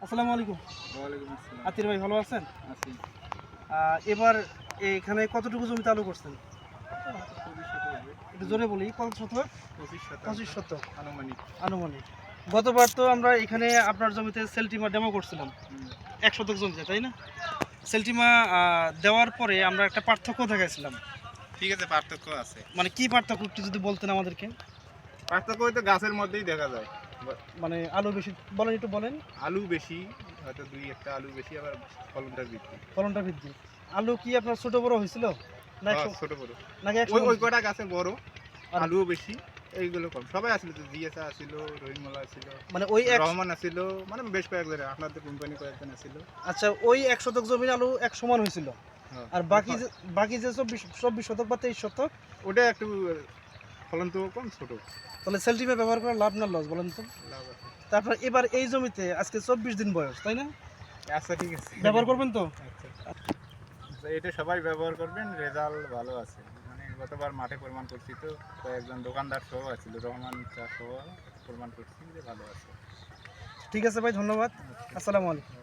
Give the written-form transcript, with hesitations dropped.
আসসালামু আলাইকুম। ওয়ালাইকুম আসসালাম। আতির ভাই ভালো আছেন? আছি। এবার এখানে কতটুকু জমিতে আলু করছেন? ২৫ শতক হবে। একটু জোরে বলি, কত শতক? ২৫ শতক। 25 শতক আনুমানিক। আনুমানিক। গতবার তো আমরা এখানে আপনার জমিতে সেলটিমা ডেমো করছিলাম, হুম। 1 শতক জমিতে, তাই না? সেলটিমা দেওয়ার পরে আমরা একটা পার্থক্য দেখাইছিলাম। ঠিক আছে, পার্থক্য আছে। মানে কি পার্থক্য একটু যদি বলতেন আমাদেরকে? পার্থক্য হয়তো গাছের মধ্যেই দেখা যায়। মানে আলু বেশি বলেন, একটু বলেন। আলু বেশি, হয়তো ২-১টা আলু বেশি, আবার ফলনটা বৃদ্ধি। ফলনটা বৃদ্ধি। আলু কি আপনার ছোট বড় হয়েছিল? না হ্যাঁ, ছোট বড়। নাকি ওই 100? ওই কটা গাছে বড়, আর আলুও বেশি, এইগুলো কম। সবাই আসলে তো জিএসআ আছিল, রহিমুল্লাহ আছিল, মানে ওই এক, রহমান আছিল, মানে বেশ কয়েকজন আপনাদের কোম্পানি কয়েকজন আছিল। আচ্ছা ওই 1 শতক জমির আলু এক সমান হয়েছিল। হ্যাঁ। আর বাকি যে 24 শতক বা 23 শতক, ওটা একটু ফলন তো কম, ছোট। তাহলে সেলটিমা ব্যবহার করা লাভ না লস বলেন তো? লাভ আছে। তারপর এবার এই জমিতে আজকে 24 দিন বয়স, তাই না? আচ্ছা, ঠিক আছে। ব্যবহার করবেন তো? আচ্ছা। তো এটা সবাই ব্যবহার করবেন, রেজাল্ট ভালো আছে। মানে গতবার মাঠে প্রমাণ করছি, তো কয়েকজন দোকানদার সহ আছিল, রহমান চা সহ প্রমাণ করছি যে ভালো আছে। ঠিক আছে ভাই, ধন্যবাদ। আসসালামু আলাইকুম।